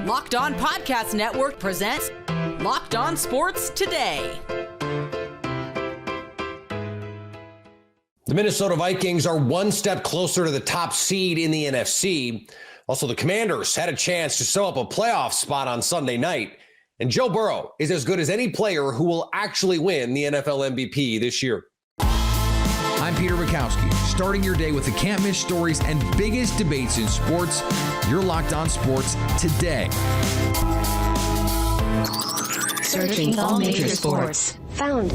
Locked On Podcast Network presents Locked On Sports Today. The Minnesota Vikings are one step closer to the top seed in the NFC. Also, the Commanders had a chance to sew up a playoff spot on Sunday night. And Joe Burrow is as good as any player who will actually win the NFL MVP this year. I'm Peter Bukowski, starting your day with the can't-miss stories and biggest debates in sports. You're Locked On Sports Today. Searching all major sports. Found.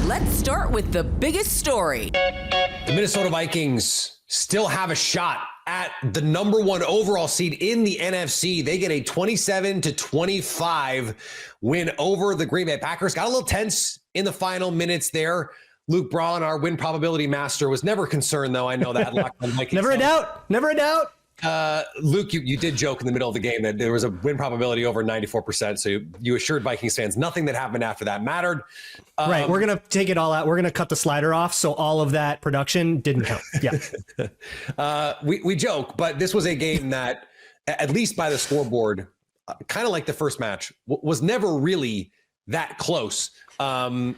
Let's start with the biggest story. The Minnesota Vikings still have a shot at the number one overall seed in the NFC. They get a 27-25 win over the Green Bay Packers. Got a little tense in the final minutes there. Luke Braun, our win probability master, was never concerned, though. I know that. Never a doubt. Never a doubt. Luke, you did joke in the middle of the game that there was a win probability over 94%. So you assured Vikings fans nothing that happened after that mattered. Right. We're going to take it all out. We're going to cut the slider off. So all of that production didn't count. Yeah. We joke, but this was a game that, at least by the scoreboard, kind of like the first match, was never really that close. How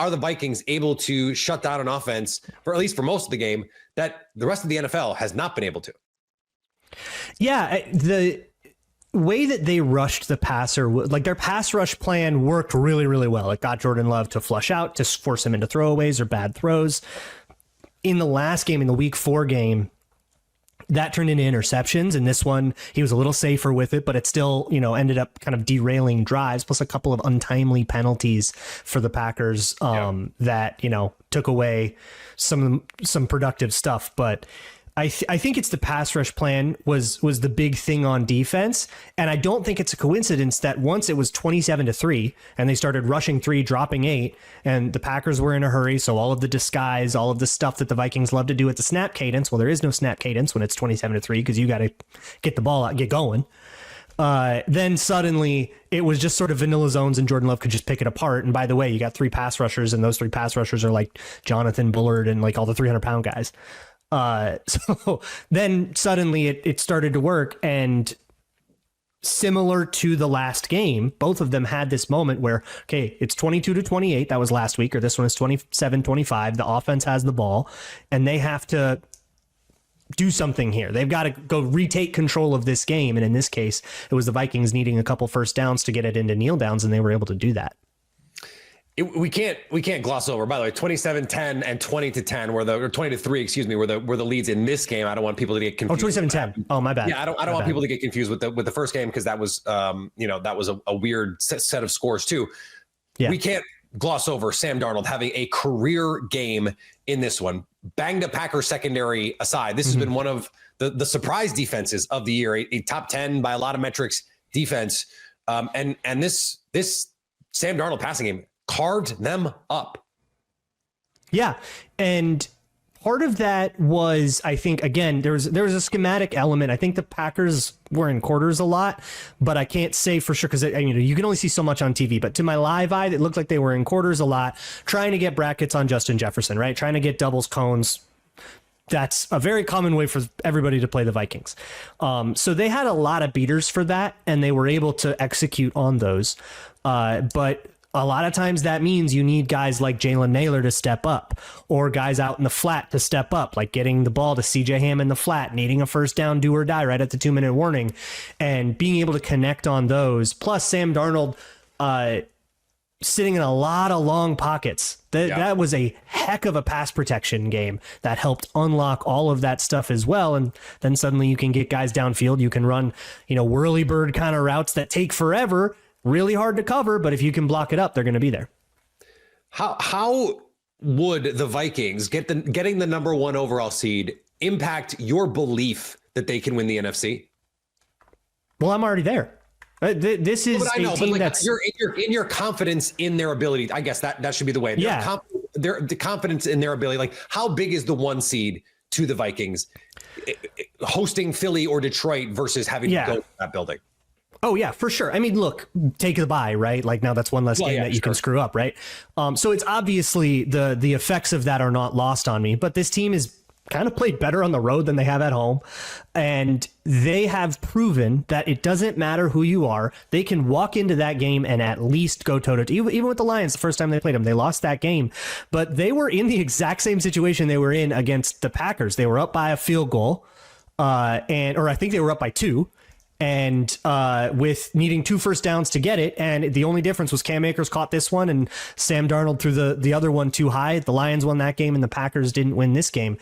are the Vikings able to shut down an offense, for at least for most of the game, that the rest of the NFL has not been able to? Yeah, the way that they rushed the passer, like their pass rush plan worked really, really well. It got Jordan Love to flush out, to force him into throwaways or bad throws. In the last game, in the week 4 game, that turned into interceptions. And this one, he was a little safer with it, but it still, ended up kind of derailing drives, plus a couple of untimely penalties for the Packers that, took away some productive stuff. But I think it's the pass rush plan was the big thing on defense. And I don't think it's a coincidence that once it was 27-3 and they started rushing 3, dropping 8, and the Packers were in a hurry. So all of the disguise, all of the stuff that the Vikings love to do at the snap cadence. Well, there is no snap cadence when it's 27-3 because you got to get the ball out, get going. Then suddenly it was just sort of vanilla zones and Jordan Love could just pick it apart. And by the way, you got 3 pass rushers, and those 3 pass rushers are like Jonathan Bullard and like all the 300-pound guys. So then suddenly it started to work, and similar to the last game, both of them had this moment where, okay, it's 22-28. That was last week, or this one is 27-25. The offense has the ball and they have to do something here. They've got to go retake control of this game. And in this case, it was the Vikings needing a couple first downs to get it into kneel downs, and they were able to do that. We can't gloss over. By the way, 27-10 and 20-10 or 20-3, excuse me, were the leads in this game. I don't want people to get confused. 27-10. Oh, my bad. Yeah, I don't want people to get confused with the first game, because that was that was a weird set of scores too. Yeah. We can't gloss over Sam Darnold having a career game in this one. Banged up Packers secondary aside, this has been one of the surprise defenses of the year, a top 10 by a lot of metrics defense. And this Sam Darnold passing game carved them up. Yeah. And part of that was, I think, again, there was a schematic element. I think the Packers were in quarters a lot, but I can't say for sure because you can only see so much on TV. But to my live eye, it looked like they were in quarters a lot, trying to get brackets on Justin Jefferson, right? Trying to get doubles, cones. That's a very common way for everybody to play the Vikings. So they had a lot of beaters for that, and they were able to execute on those. But a lot of times that means you need guys like Jalen Naylor to step up, or guys out in the flat to step up, like getting the ball to CJ Ham in the flat, needing a first down, do or die right at the 2-minute warning, and being able to connect on those. Plus Sam Darnold sitting in a lot of long pockets. That was a heck of a pass protection game that helped unlock all of that stuff as well. And then suddenly you can get guys downfield. You can run, whirly bird kind of routes that take forever, really hard to cover, but if you can block it up, they're going to be there. How would the Vikings getting the number 1 overall seed impact your belief that they can win the NFC? Well, I'm already there. This is a team that's you're in your confidence in their ability. I guess that should be the way. The confidence in their ability. Like, how big is the 1 seed to the Vikings hosting Philly or Detroit versus having to go to that building? Oh, yeah, for sure. I mean, look, take the bye, right? Like, now that's one less game that you can screw up, right? So it's obviously the effects of that are not lost on me. But this team is kind of played better on the road than they have at home. And they have proven that it doesn't matter who you are. They can walk into that game and at least go toe-to-toe. Even with the Lions, the first time they played them, they lost that game. But they were in the exact same situation they were in against the Packers. They were up by a field goal, or I think they were up by 2. And with needing 2 first downs to get it, and the only difference was Cam Akers caught this one and Sam Darnold threw the other one too high. The Lions won that game and the Packers didn't win this game.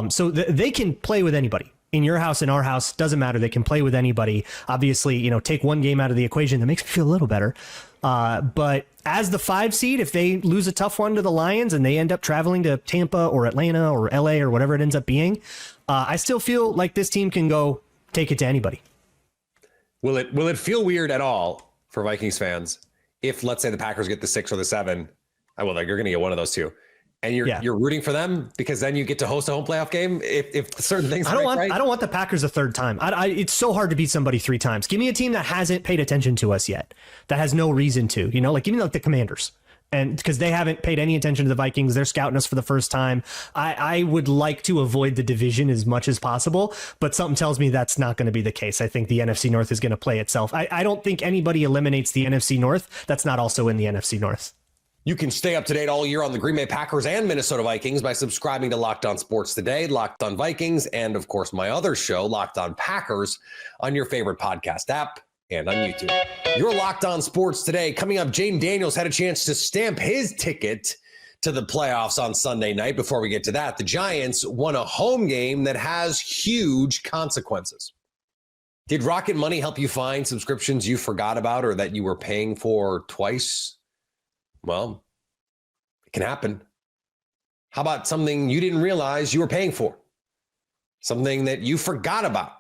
So they can play with anybody. In your house, in our house, doesn't matter. They can play with anybody. Obviously, take one game out of the equation. That makes me feel a little better. But as the 5 seed, if they lose a tough one to the Lions and they end up traveling to Tampa or Atlanta or LA or whatever it ends up being, I still feel like this team can go take it to anybody. Will it feel weird at all for Vikings fans if, let's say, the Packers get the 6 or the 7? You're going to get one of those 2, and you're rooting for them because then you get to host a home playoff game if certain things. I don't want the Packers a third time. It's so hard to beat somebody 3 times. Give me a team that hasn't paid attention to us yet, that has no reason to. Give me the Commanders. And because they haven't paid any attention to the Vikings, they're scouting us for the first time. I would like to avoid the division as much as possible, but something tells me that's not going to be the case. I think the NFC North is going to play itself. I don't think anybody eliminates the NFC North that's not also in the NFC North. You can stay up to date all year on the Green Bay Packers and Minnesota Vikings by subscribing to Locked On Sports Today, Locked On Vikings, and of course my other show, Locked On Packers, on your favorite podcast app and on YouTube. You're Locked On Sports Today. Coming up, Jaden Daniels had a chance to stamp his ticket to the playoffs on Sunday night. Before we get to that, the Giants won a home game that has huge consequences. Did Rocket Money help you find subscriptions you forgot about or that you were paying for twice? Well, it can happen. How about something you didn't realize you were paying for? Something that you forgot about.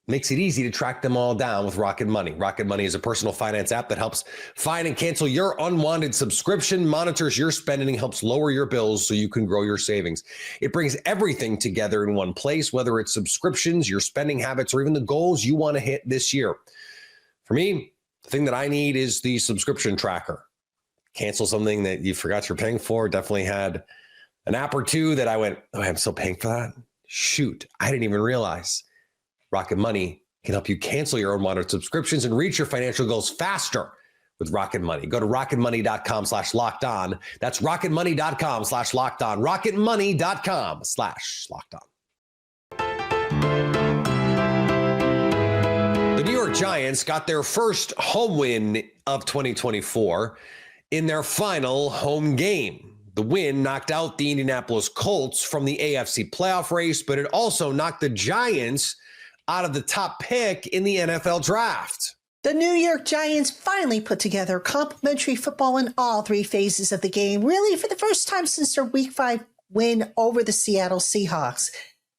Makes it easy to track them all down with Rocket Money. Rocket Money is a personal finance app that helps find and cancel your unwanted subscription, monitors your spending, and helps lower your bills so you can grow your savings. It brings everything together in one place, whether it's subscriptions, your spending habits, or even the goals you want to hit this year. For me, the thing that I need is the subscription tracker. Cancel something that you forgot you're paying for. Definitely had an app or two that I went, I'm still paying for that? Shoot, I didn't even realize. Rocket Money can help you cancel your unwanted subscriptions and reach your financial goals faster with Rocket Money. Go to rocketmoney.com/locked-on. That's rocketmoney.com/locked-on. rocketmoney.com/locked-on. The New York Giants got their first home win of 2024 in their final home game. The win knocked out the Indianapolis Colts from the AFC playoff race, but it also knocked the Giants out of the top pick in the NFL draft. The New York Giants finally put together complimentary football in all 3 phases of the game, really for the first time since their Week 5 win over the Seattle Seahawks.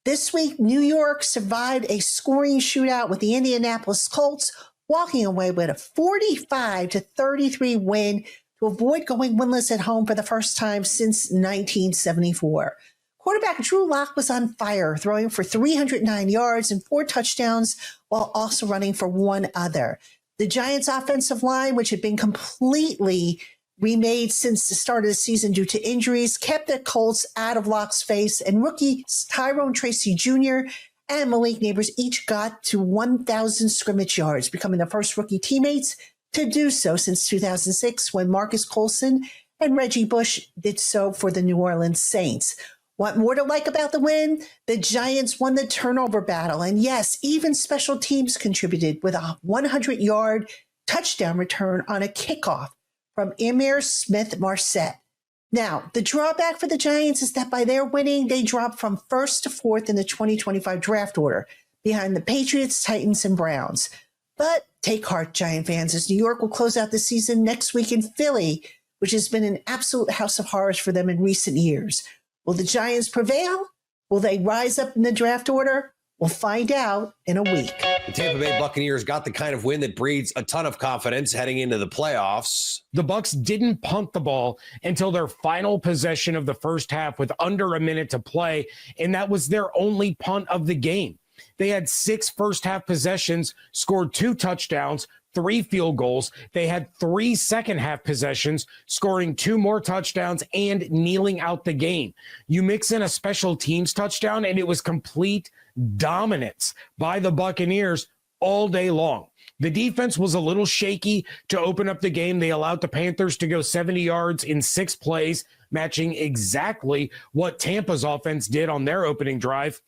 This week, New York survived a scoring shootout with the Indianapolis Colts, walking away with a 45-33 win to avoid going winless at home for the first time since 1974. Quarterback Drew Lock was on fire, throwing for 309 yards and 4 touchdowns while also running for 1 other. The Giants' offensive line, which had been completely remade since the start of the season due to injuries, kept the Colts out of Lock's face, and rookies Tyrone Tracy Jr. and Malik Neighbors each got to 1,000 scrimmage yards, becoming the first rookie teammates to do so since 2006 when Marcus Colson and Reggie Bush did so for the New Orleans Saints. What more to like about the win? The Giants won the turnover battle. And yes, even special teams contributed with a 100-yard touchdown return on a kickoff from Emir Smith-Marset. Now, the drawback for the Giants is that by their winning, they dropped from 1st to 4th in the 2025 draft order, behind the Patriots, Titans, and Browns. But take heart, Giant fans, as New York will close out the season next week in Philly, which has been an absolute house of horrors for them in recent years. Will the Giants prevail? Will they rise up in the draft order? We'll find out in a week. The Tampa Bay Buccaneers got the kind of win that breeds a ton of confidence heading into the playoffs. The Bucs didn't punt the ball until their final possession of the first half with under a minute to play, and that was their only punt of the game. They had 6 first-half possessions, scored 2 touchdowns, 3 field goals. They had 3 second-half possessions, scoring 2 more touchdowns and kneeling out the game. You mix in a special teams touchdown, and it was complete dominance by the Buccaneers all day long. The defense was a little shaky to open up the game. They allowed the Panthers to go 70 yards in 6 plays, matching exactly what Tampa's offense did on their opening drive.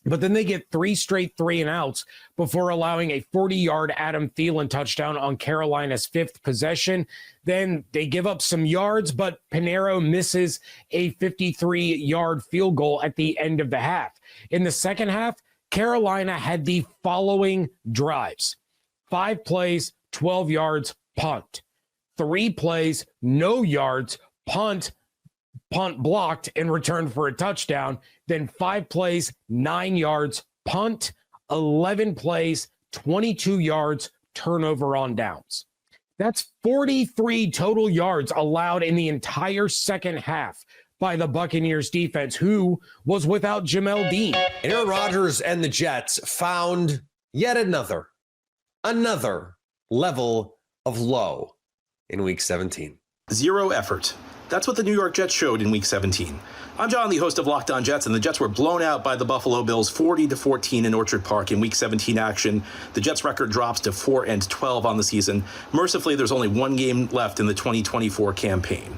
But then they get 3 straight 3-and-outs before allowing a 40-yard Adam Thielen touchdown on Carolina's 5th possession. Then they give up some yards, but Pinheiro misses a 53-yard field goal at the end of the half. In the second half, Carolina had the following drives: 5 plays, 12 yards, punt. 3 plays, no yards, punt blocked and returned for a touchdown. Then 5 plays, 9 yards, punt. 11 plays, 22 yards, turnover on downs. That's 43 total yards allowed in the entire second half by the Buccaneers defense, who was without Jamel Dean. Aaron Rodgers and the Jets found yet another level of low in Week 17. Zero effort. That's what the New York Jets showed in Week 17. I'm John, the host of Locked On Jets, and the Jets were blown out by the Buffalo Bills 40-14 in Orchard Park in Week 17 action. The Jets' record drops to 4-12 on the season. Mercifully, there's only 1 game left in the 2024 campaign.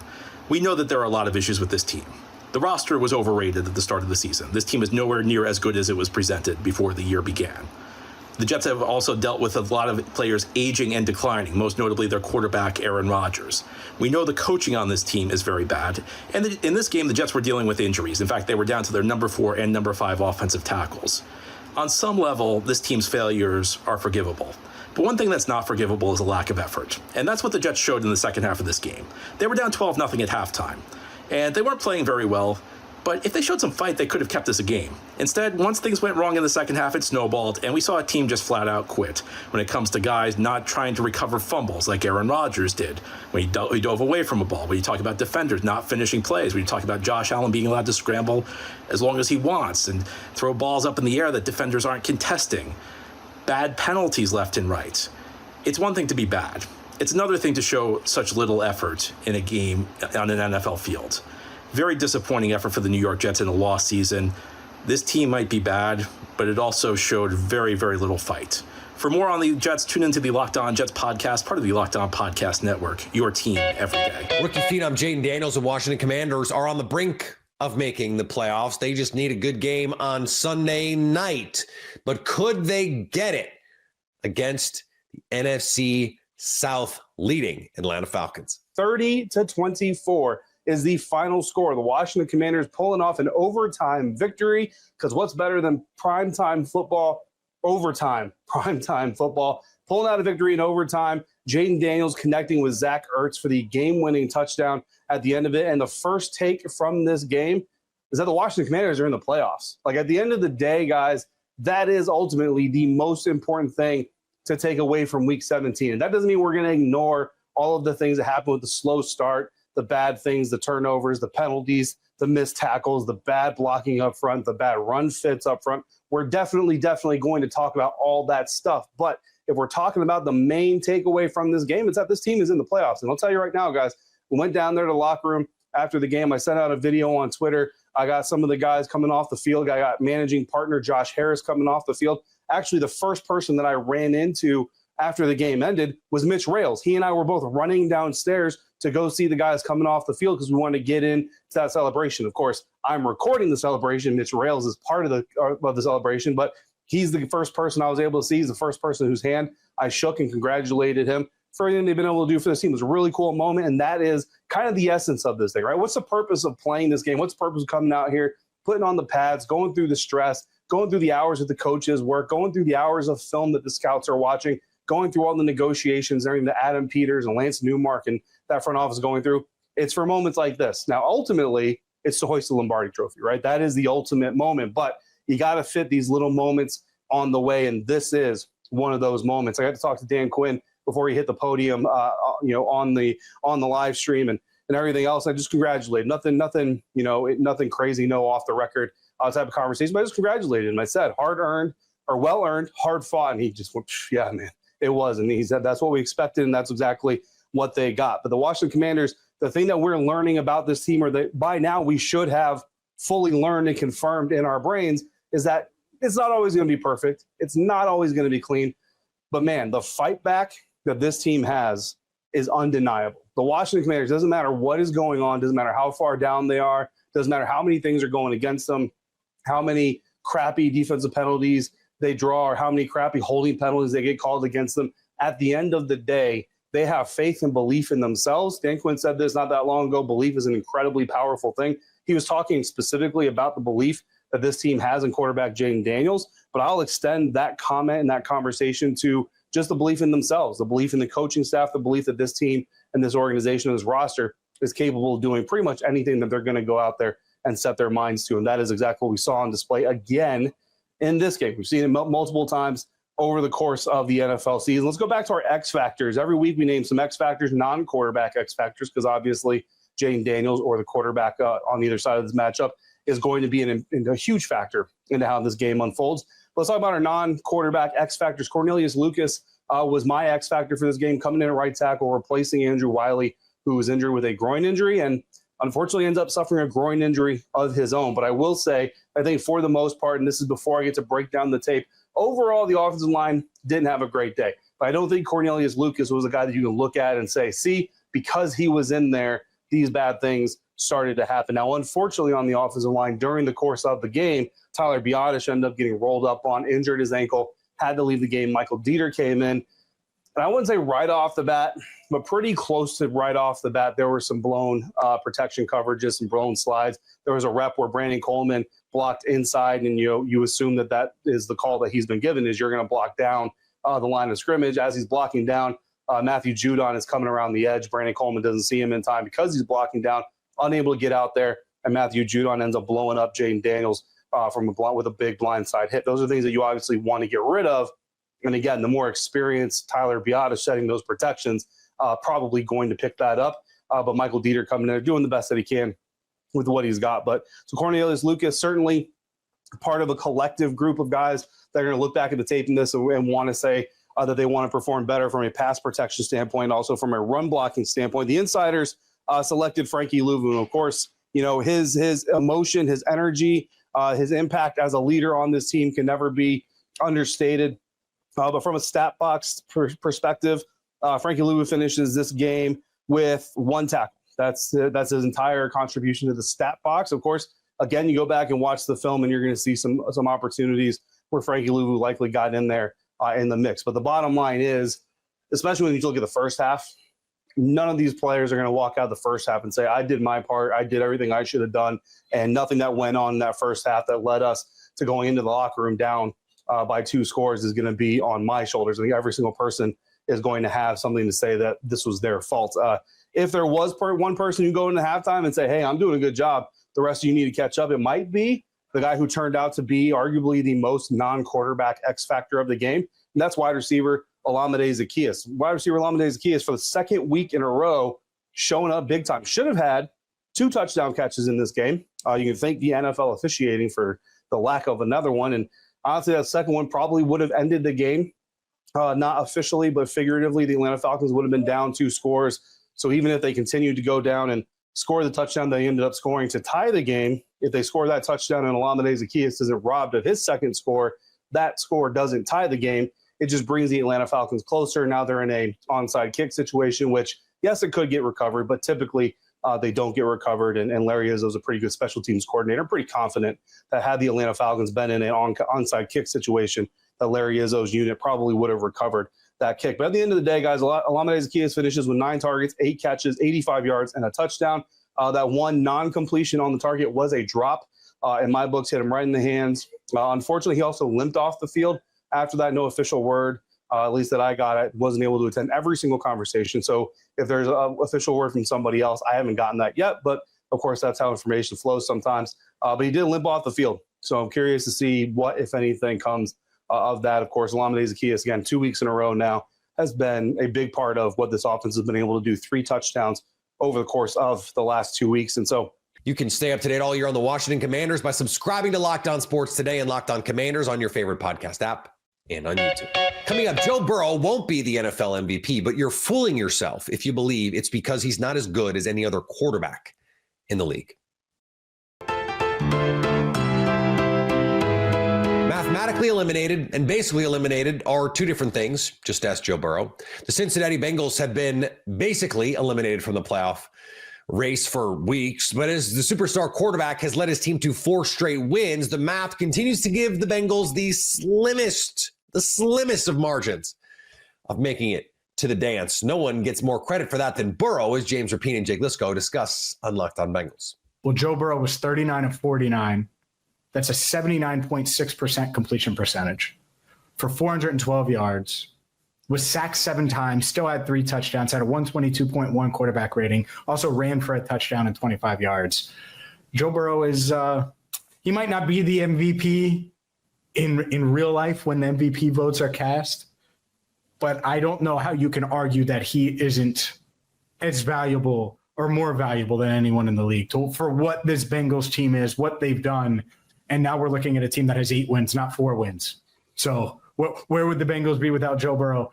We know that there are a lot of issues with this team. The roster was overrated at the start of the season. This team is nowhere near as good as it was presented before the year began. The Jets have also dealt with a lot of players aging and declining, most notably their quarterback, Aaron Rodgers. We know the coaching on this team is very bad. And in this game, the Jets were dealing with injuries. In fact, they were down to their number 4 and number 5 offensive tackles. On some level, this team's failures are forgivable. But one thing that's not forgivable is a lack of effort. And that's what the Jets showed in the second half of this game. They were down 12-0 at halftime. And they weren't playing very well. But if they showed some fight, they could have kept this a game. Instead, once things went wrong in the second half, it snowballed, and we saw a team just flat out quit when it comes to guys not trying to recover fumbles like Aaron Rodgers did when he dove away from a ball, when you talk about defenders not finishing plays, when you talk about Josh Allen being allowed to scramble as long as he wants and throw balls up in the air that defenders aren't contesting, bad penalties left and right. It's one thing to be bad. It's another thing to show such little effort in a game on an NFL field. Very disappointing effort for the New York Jets in a lost season. This team might be bad, but it also showed very, very little fight. For more on the Jets, tune into the Locked On Jets podcast, part of the Locked On Podcast Network, your team every day. Rookie phenom Jaden Daniels and Washington Commanders are on the brink of making the playoffs. They just need a good game on Sunday night. But could they get it against the NFC South leading Atlanta Falcons? 30-24. Is the final score. The Washington Commanders pulling off an overtime victory, because what's better than primetime football? Overtime, primetime football. Pulling out a victory in overtime. Jaden Daniels connecting with Zach Ertz for the game-winning touchdown at the end of it. And the first take from this game is that the Washington Commanders are in the playoffs. Like, at the end of the day, guys, that is ultimately the most important thing to take away from Week 17. And that doesn't mean we're going to ignore all of the things that happened with the slow start, the bad things, the turnovers, the penalties, the missed tackles, the bad blocking up front, the bad run fits up front. We're definitely going to talk about all that stuff. But if we're talking about the main takeaway from this game, it's that this team is in the playoffs. And I'll tell you right now, guys, we went down there to the locker room after the game. I sent out a video on Twitter. I got some of the guys coming off the field. I got managing partner Josh Harris coming off the field. Actually, the first person that I ran into after the game ended was Mitch Rales. He and I were both running downstairs to go see the guys coming off the field because we wanted to get into that celebration. Of course, I'm recording the celebration. Mitch Rales is part of the celebration, but he's the first person I was able to see. He's the first person whose hand I shook and congratulated him for everything they've been able to do for this team. It was a really cool moment, and that is kind of the essence of this thing, right? What's the purpose of playing this game? What's the purpose of coming out here, putting on the pads, going through the stress, going through the hours that the coaches work, going through the hours of film that the scouts are watching, going through all the negotiations, everything that Adam Peters and Lance Newmark and that front office going through? It's for moments like this. Now, ultimately, it's to hoist the Lombardi Trophy, right? That is the ultimate moment, but you got to fit these little moments on the way, and this is one of those moments. I got to talk to Dan Quinn before he hit the podium, on the live stream and everything else. I just congratulated. Nothing crazy, no off the record type of conversation, but I just congratulated him. I said, hard-earned, are well earned, hard fought. And he just went, yeah, man, it was. And he said, that's what we expected. And that's exactly what they got. But the Washington Commanders, the thing that we're learning about this team, or that by now we should have fully learned and confirmed in our brains, is that it's not always going to be perfect. It's not always going to be clean. But man, the fight back that this team has is undeniable. The Washington Commanders, doesn't matter what is going on, doesn't matter how far down they are, doesn't matter how many things are going against them, how many crappy defensive penalties they draw, or how many crappy holding penalties they get called against them. At the end of the day, they have faith and belief in themselves. Dan Quinn said this not that long ago. Belief is an incredibly powerful thing. He was talking specifically about the belief that this team has in quarterback Jaden Daniels, but I'll extend that comment and that conversation to just the belief in themselves, the belief in the coaching staff, the belief that this team and this organization and this roster is capable of doing pretty much anything that they're going to go out there and set their minds to. And that is exactly what we saw on display again in this game. We've seen it multiple times over the course of the NFL season. Let's go back to our X factors. Every week we name some X factors, non-quarterback X factors, because obviously Jaden Daniels or the quarterback on either side of this matchup is going to be a huge factor into how this game unfolds. Let's talk about our non-quarterback X factors. Cornelius Lucas was my X factor for this game, coming in at right tackle, replacing Andrew Wiley, who was injured with a groin injury and unfortunately ends up suffering a groin injury of his own. But I will say, I think for the most part, and this is before I get to break down the tape, overall the offensive line didn't have a great day. But I don't think Cornelius Lucas was a guy that you can look at and say, see, because he was in there, these bad things started to happen. Now, unfortunately, on the offensive line, during the course of the game, Tyler Biadasz ended up getting rolled up on, injured his ankle, had to leave the game. Michael Dieter came in. And I wouldn't say right off the bat, but pretty close to right off the bat, there were some blown protection coverages, some blown slides. There was a rep where Brandon Coleman blocked inside, and you assume that is the call that he's been given, is you're going to block down the line of scrimmage. As he's blocking down, Matthew Judon is coming around the edge. Brandon Coleman doesn't see him in time because he's blocking down, unable to get out there, and Matthew Judon ends up blowing up Jaden Daniels with a big blindside hit. Those are things that you obviously want to get rid of. And again, the more experienced Tyler Biadasz setting those protections, probably going to pick that up. But Michael Dieter coming in there doing the best that he can with what he's got. But so Cornelius Lucas, certainly part of a collective group of guys that are going to look back at the tape in this and want to say that they want to perform better from a pass protection standpoint, also from a run blocking standpoint. The insiders selected Frankie Louvu. Of course, his emotion, his energy, his impact as a leader on this team can never be understated. But from a stat box perspective, Frankie Louvu finishes this game with 1 tackle. That's his entire contribution to the stat box. Of course, again, you go back and watch the film, and you're going to see some opportunities where Frankie Louvu likely got in there in the mix. But the bottom line is, especially when you look at the first half, none of these players are going to walk out the first half and say, I did my part, I did everything I should have done, and nothing that went on in that first half that led us to going into the locker room down by 2 scores is going to be on my shoulders. I think every single person is going to have something to say that this was their fault. If there was one person who go into halftime and say, hey, I'm doing a good job, the rest of you need to catch up, it might be the guy who turned out to be arguably the most non-quarterback X factor of the game, and that's wide receiver Olamide Zaccheaus. Wide receiver Olamide Zaccheaus, for the second week in a row, showing up big time. Should have had 2 touchdown catches in this game. You can thank the NFL officiating for the lack of another one, and honestly, that second one probably would have ended the game. Not officially, but figuratively, the Atlanta Falcons would have been down 2 scores. So even if they continued to go down and score the touchdown they ended up scoring to tie the game, if they score that touchdown and Olamide Zaccheaus isn't robbed of his second score, that score doesn't tie the game. It just brings the Atlanta Falcons closer. Now they're in a onside kick situation, which, yes, it could get recovered, but typically they don't get recovered. And Larry Izzo is a pretty good special teams coordinator. I'm pretty confident that had the Atlanta Falcons been in an onside kick situation, that Larry Izzo's unit probably would have recovered that kick. But at the end of the day, guys, Olamide Zaccheaus finishes with 9 targets, 8 catches, 85 yards, and a touchdown. That one non-completion on the target was a drop. In my books, hit him right in the hands. Unfortunately, he also limped off the field. After that, no official word, at least that I got. I wasn't able to attend every single conversation. So if there's an official word from somebody else, I haven't gotten that yet. But, of course, that's how information flows sometimes. But he did limp off the field. So I'm curious to see what, if anything, comes of that. Of course, Olamide Zaccheaus, again, 2 weeks in a row now, has been a big part of what this offense has been able to do. 3 touchdowns over the course of the last 2 weeks. And so You can stay up to date all year on the Washington Commanders by subscribing to Locked On Sports Today and Locked On Commanders on your favorite podcast app and on YouTube. Coming up, Joe Burrow won't be the NFL MVP, but you're fooling yourself if you believe it's because he's not as good as any other quarterback in the league. Mathematically eliminated and basically eliminated are two different things. Just ask Joe Burrow. The Cincinnati Bengals have been basically eliminated from the playoff race for weeks, but as the superstar quarterback has led his team to 4 straight wins, the math continues to give the Bengals the slimmest of margins of making it to the dance. No one gets more credit for that than Burrow, as James Rapine and Jake Liscow discuss on Locked On Bengals. Well, Joe Burrow was 39 of 49. That's a 79.6% completion percentage for 412 yards. Was sacked 7 times, still had 3 touchdowns, had a 122.1 quarterback rating, also ran for a touchdown and 25 yards. Joe Burrow is, he might not be the MVP in real life when the MVP votes are cast, but I don't know how you can argue that he isn't as valuable or more valuable than anyone in the league for what this Bengals team is, what they've done. And now we're looking at a team that has 8 wins, not 4 wins. So where would the Bengals be without Joe Burrow?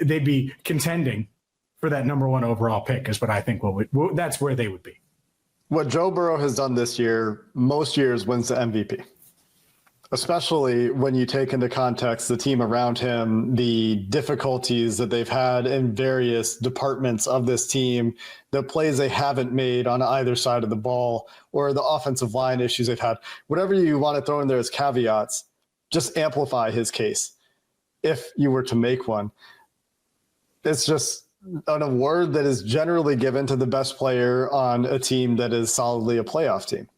They'd be contending for that number 1 overall pick is what I think that's where they would be. What Joe Burrow has done this year, most years wins the MVP, especially when you take into context the team around him, the difficulties that they've had in various departments of this team, the plays they haven't made on either side of the ball, or the offensive line issues they've had. Whatever you want to throw in there as caveats, just amplify his case if you were to make one. It's just an award that is generally given to the best player on a team that is solidly a playoff team.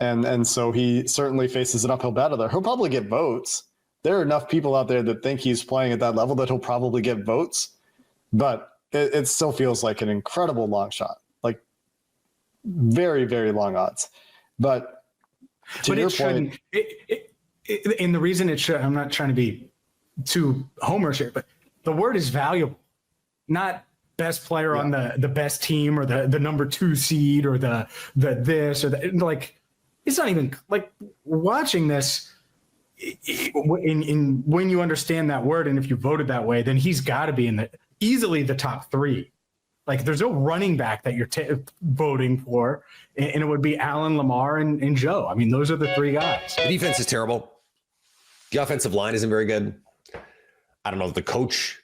And so he certainly faces an uphill battle there. He'll probably get votes. There are enough people out there that think he's playing at that level that he'll probably get votes, but it still feels like an incredible long shot, like very, very long odds. But to your point, and the reason it should, I'm not trying to be too homerish here, but the word is valuable, not best player on the best team or the number 2 seed or the this or the, like, it's not even like watching this in when you understand that word. And if you voted that way, then he's got to be in easily the top 3. Like there's no running back that you're voting for. And it would be Allen, Lamar, and Joe. I mean, those are the 3 guys. The defense is terrible. The offensive line isn't very good. I don't know if the coach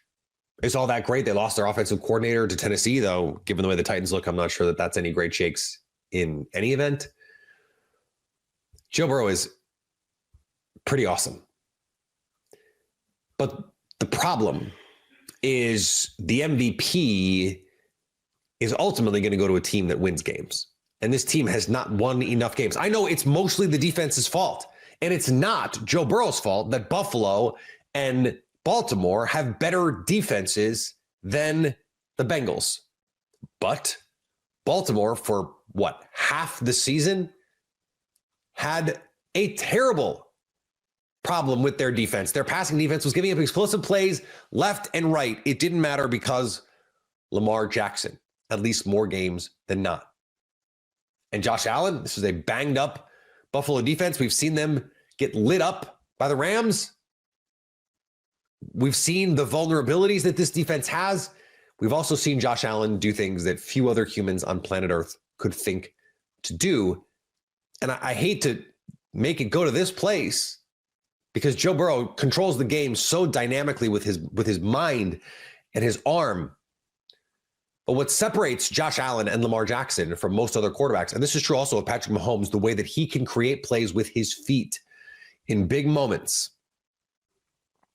is all that great. They lost their offensive coordinator to Tennessee, though. Given the way the Titans look, I'm not sure that that's any great shakes in any event. Joe Burrow is pretty awesome. But the problem is the MVP is ultimately going to go to a team that wins games. And this team has not won enough games. I know it's mostly the defense's fault. And it's not Joe Burrow's fault that Buffalo and Baltimore have better defenses than the Bengals. But Baltimore, for half the season, had a terrible problem with their defense. Their passing defense was giving up explosive plays left and right. It didn't matter because Lamar Jackson, at least more games than not. And Josh Allen, this is a banged up Buffalo defense. We've seen them get lit up by the Rams. We've seen the vulnerabilities that this defense has. We've also seen Josh Allen do things that few other humans on planet Earth could think to do. And I hate to make it go to this place because Joe Burrow controls the game so dynamically with his mind and his arm. But what separates Josh Allen and Lamar Jackson from most other quarterbacks, and this is true also of Patrick Mahomes, the way that he can create plays with his feet in big moments.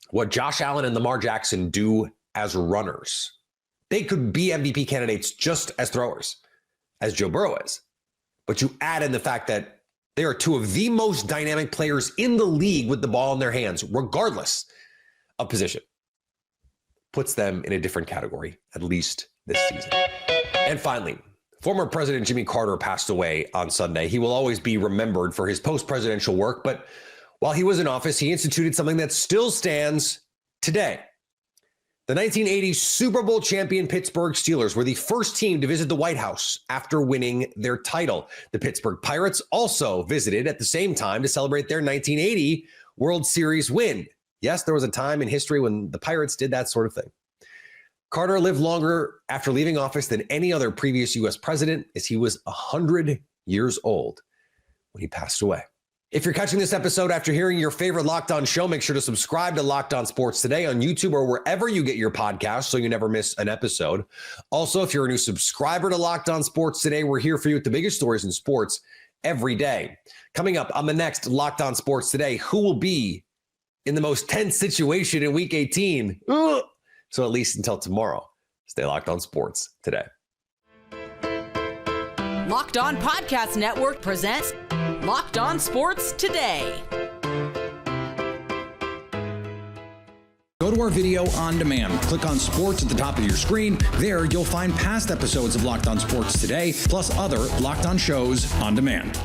What Josh Allen and Lamar Jackson do as runners, they could be MVP candidates just as throwers, as Joe Burrow is. But you add in the fact that they are 2 of the most dynamic players in the league with the ball in their hands, regardless of position. Puts them in a different category, at least this season. And finally, former President Jimmy Carter passed away on Sunday. He will always be remembered for his post-presidential work, but while he was in office, he instituted something that still stands today. The 1980 Super Bowl champion Pittsburgh Steelers were the first team to visit the White House after winning their title. The Pittsburgh Pirates also visited at the same time to celebrate their 1980 World Series win. Yes, there was a time in history when the Pirates did that sort of thing. Carter lived longer after leaving office than any other previous U.S. president, as he was 100 years old when he passed away. If you're catching this episode after hearing your favorite Locked On show, make sure to subscribe to Locked On Sports Today on YouTube or wherever you get your podcasts so you never miss an episode. Also, if you're a new subscriber to Locked On Sports Today, we're here for you with the biggest stories in sports every day. Coming up on the next Locked On Sports Today, who will be in the most tense situation in Week 18? So at least until tomorrow, stay Locked On Sports Today. Locked On Podcast Network presents Locked On Sports Today. Go to our video on demand. Click on sports at the top of your screen. There, you'll find past episodes of Locked On Sports Today, plus other Locked On shows on demand.